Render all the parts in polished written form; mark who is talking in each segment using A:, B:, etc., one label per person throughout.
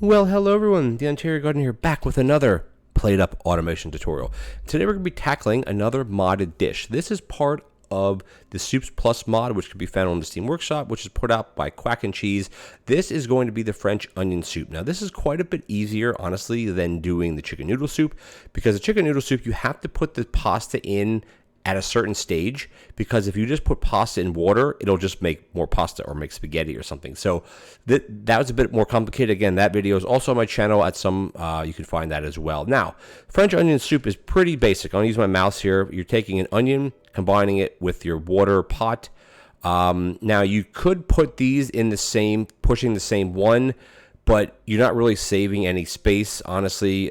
A: Well, hello everyone, TheOntarioGardener here, back with another PlateUp automation tutorial. Today we're going to be tackling another modded dish. This is part of the Soups Plus mod, which can be found on the Steam Workshop, which is put out by Quack and Cheese. This is going to be the French onion soup. Now, this is quite a bit easier, honestly, than doing the chicken noodle soup, because the chicken noodle soup, you have to put the pasta in at a certain stage, because if you just put pasta in water, it'll just make more pasta or make spaghetti or something. So that was a bit more complicated. Again, that video is also on my channel at some, you can find that as well. Now, French onion soup is pretty basic. I'm gonna use my mouse here. You're taking an onion, combining it with your water pot. Now you could put these in the same, pushing the same one, but you're not really saving any space, honestly,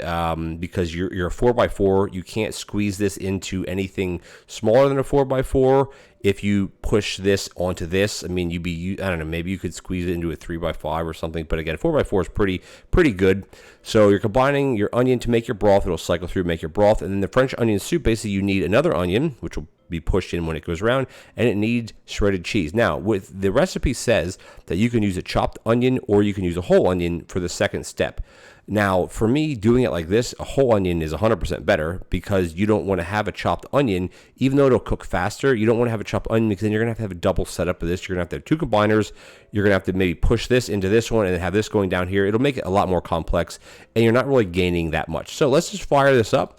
A: because you're a 4x4. You can't squeeze this into anything smaller than a 4x4. If you push this onto this, I mean, I don't know, maybe you could squeeze it into a 3x5 or something. But again, 4x4 is pretty good. So you're combining your onion to make your broth. It'll cycle through, make your broth. And then the French onion soup, basically you need another onion, which will be pushed in when it goes around, and it needs shredded cheese. Now, with the recipe says that you can use a chopped onion or you can use a whole onion for the second step. Now, for me, doing it like this, a whole onion is 100% better, because you don't want to have a chopped onion, even though it'll cook faster. You don't want to have a chopped onion, because then you're going to have a double setup of this. You're going to have to have two combiners. You're going to have to maybe push this into this one and then have this going down here. It'll make it a lot more complex, and you're not really gaining that much. So let's just fire this up.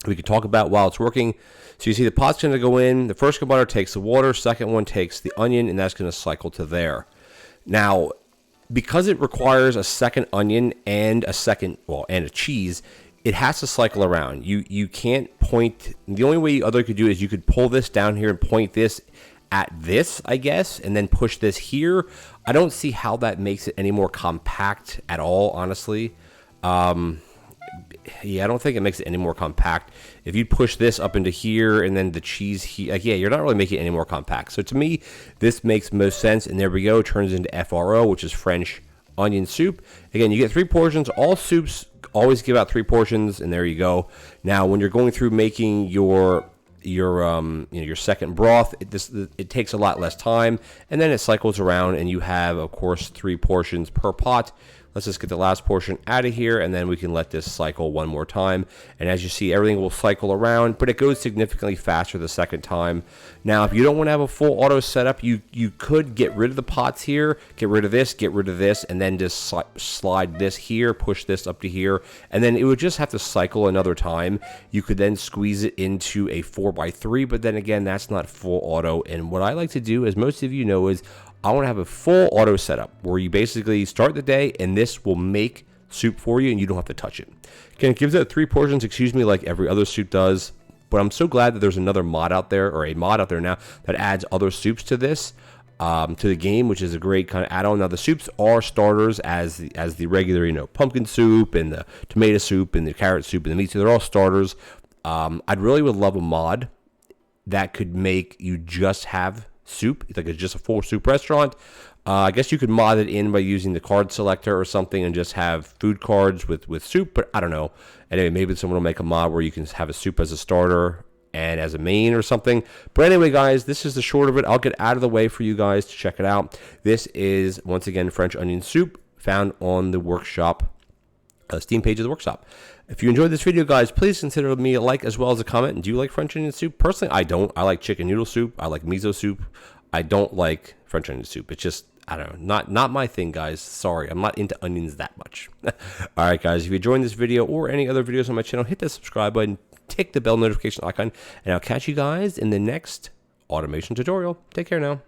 A: We can talk about while it's working. So you see the pot's going to go in. The first combiner takes the water. Second one takes the onion, and that's going to cycle to there. Now, because it requires a second onion and a cheese, it has to cycle around. You can't point. The only way other could do it is you could pull this down here and point this at this, I guess, and then push this here. I don't see how that makes it any more compact at all, honestly. Yeah, I don't think it makes it any more compact. If you push this up into here and then the cheese here, yeah, you're not really making it any more compact. So to me, this makes most sense. And there we go. It turns into FRO, which is French onion soup. Again, you get 3 portions. All soups always give out 3 portions, and there you go. Now, when you're going through making your second broth, it takes a lot less time, and then it cycles around, and you have, of course, 3 portions per pot. Let's just get the last portion out of here, and then we can let this cycle one more time. And as you see, everything will cycle around, but it goes significantly faster the second time. Now, if you don't want to have a full auto setup, you could get rid of the pots here, get rid of this, and then just slide this here, push this up to here, and then it would just have to cycle another time. You could then squeeze it into a 4x3, but then again, that's not full auto. And what I like to do, as most of you know, is I want to have a full auto setup where you basically start the day and this will make soup for you and you don't have to touch it. Again, it gives it 3 portions, like every other soup does. But I'm so glad that there's another mod out there, or a mod out there now, that adds other soups to this, to the game, which is a great kind of add-on. Now, the soups are starters as the regular, pumpkin soup and the tomato soup and the carrot soup and the meat soup. They're all starters. I'd really would love a mod that could make you just have soup, like it's just a full soup restaurant. I guess you could mod it in by using the card selector or something and just have food cards with soup, but I don't know. Anyway, maybe someone will make a mod where you can have a soup as a starter and as a main or something. But anyway, guys, this is the short of it. I'll get out of the way for you guys to check it out. This is, once again, French onion soup, found on the workshop, Steam page of the workshop. If you enjoyed this video, guys, please consider me a like as well as a comment. And do you like French onion soup? Personally, I don't. I like chicken noodle soup. I like miso soup. I don't like French onion soup. It's just, I don't know, not my thing, guys. Sorry, I'm not into onions that much. All right, guys, if you enjoyed this video or any other videos on my channel, hit that subscribe button, tick the bell notification icon, and I'll catch you guys in the next automation tutorial. Take care now.